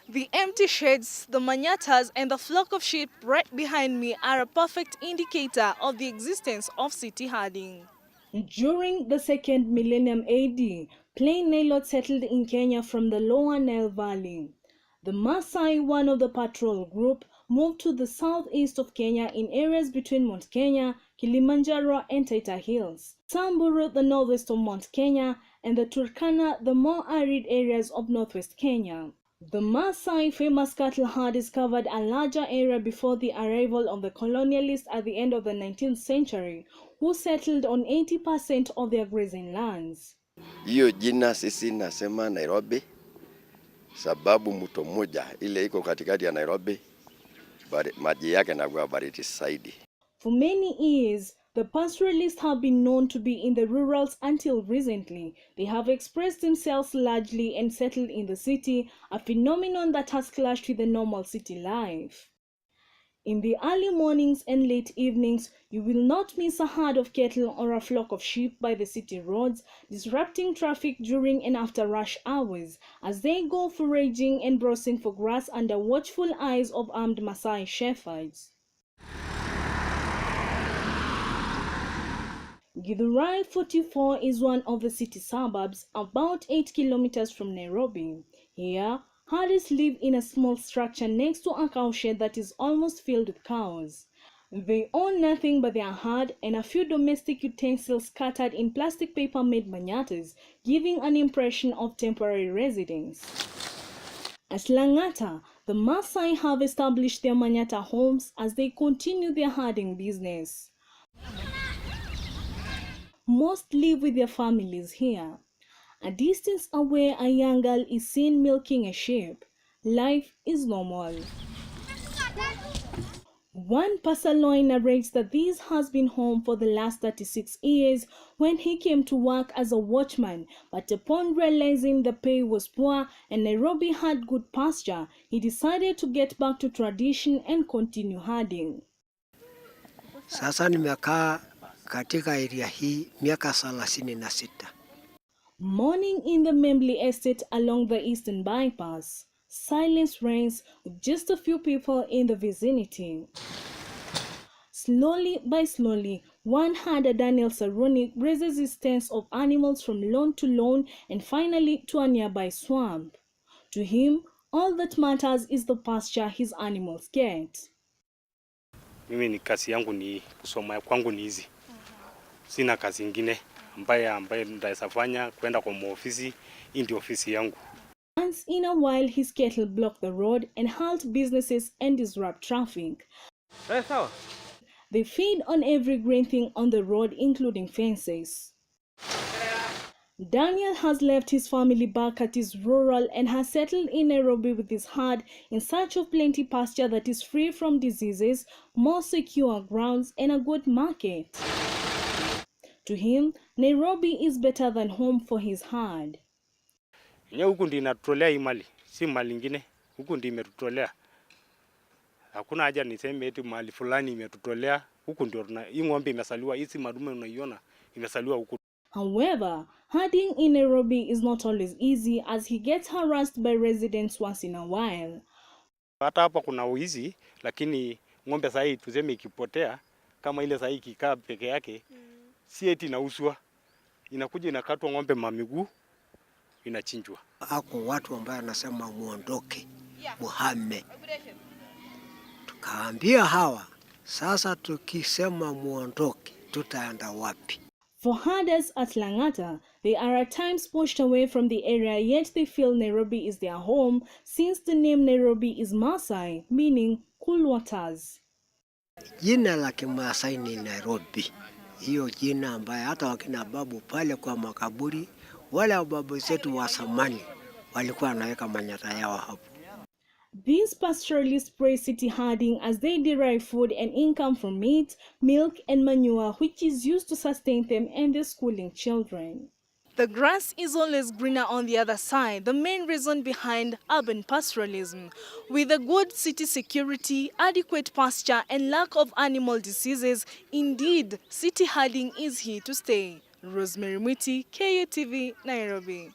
The empty sheds, the manyatas, and the flock of sheep right behind me are a perfect indicator of the existence of city herding. During the second millennium AD, plain Nilotes settled in Kenya from the lower Nile Valley. The Maasai, one of the patrol group, moved to the southeast of Kenya in areas between Mount Kenya, Kilimanjaro, and Taita Hills, Samburu, the northwest of Mount Kenya, and the Turkana, the more arid areas of northwest Kenya. The Maasai, famous cattle herders, covered a larger area before the arrival of the colonialists at the end of the 19th century, who settled on 80% of their grazing lands. Hiyo jina sisi nasema Nairobi, sababu mto mmoja ile iko katikati ya Nairobi, maji yake na baridi zaidi. For many years, the pastoralists have been known to be in the rurals until recently. They have expressed themselves largely and settled in the city, a phenomenon that has clashed with the normal city life. In the early mornings and late evenings, you will not miss a herd of cattle or a flock of sheep by the city roads, disrupting traffic during and after rush hours as they go foraging and browsing for grass under watchful eyes of armed Maasai shepherds. Githurai 44 is one of the city suburbs, about 8 kilometers from Nairobi. Here, herders live in a small structure next to a cow shed that is almost filled with cows. They own nothing but their herd and a few domestic utensils scattered in plastic paper-made manyatas, giving an impression of temporary residence. At Langata, the Maasai have established their manyata homes as they continue their herding business. Most live with their families here. A distance away, a young girl is seen milking a sheep. Life is normal. One Pasaloy narrates that this has been home for the last 36 years when he came to work as a watchman, but upon realizing the pay was poor and Nairobi had good pasture, he decided to get back to tradition and continue herding. Sasa nimekaa katika area hii miaka 36. Morning in the Membli estate along the eastern bypass. Silence reigns with just a few people in the vicinity. Slowly by slowly, one herder, Daniel Saruni, raises his tents of animals from lawn to lawn and finally to a nearby swamp. To him, all that matters is the pasture his animals get. Mimi ni kazi yangu ni kusoma kwangu ni hizi. Sina kazi nyingine ambaye ndaweza fanya kwenda kwa ofisi, hii ndio ofisi yangu. Once in a while his cattle block the road and halt businesses and disrupt traffic. They feed on every green thing on the road, including fences. Daniel has left his family back at his rural and has settled in Nairobi with his herd in search of plenty pasture that is free from diseases, more secure grounds, and a good market. To him, Nairobi is better than home for his herd. Huku ndi inatutolea hii mali, si mali nyingine. Huku ndi imetutolea. Hakuna haja niseme eti mali fulani imetutolea. Huku ndio hii ng'ombe imesaliwa, hizi madume unaiona imesaliwa huku. However, herding in Nairobi is not always easy as he gets harassed by residents once in a while. Hata hapa kuna uizi, lakini ng'ombe saa hii tuseme ikipotea, kama ile saa hii ikikaa peke yake, si eti inauzwa. Inakuja inakatwa ng'ombe mamiguu, inachinjwa. Hako watu ambao wanasema muondoke, muhame. Tukaambia hawa, sasa tukisema muondoke, tutaenda wapi? For herders at Langata, they are at times pushed away from the area, yet they feel Nairobi is their home, since the name Nairobi is Maasai, meaning cool waters. Jina la Kimaasai ni Nairobi. Hiyo jina ambaye hata wakina babu pale kwa makaburi, wale wababu zetu wa zamani walikuwa wanaweka manyata yao hapo. These pastoralists praise city herding as they derive food and income from meat, milk, and manure, which is used to sustain them and their schooling children. The grass is always greener on the other side, the main reason behind urban pastoralism. With a good city security, adequate pasture and lack of animal diseases, indeed, city herding is here to stay. Rosemary Mwiti, KUTV, Nairobi.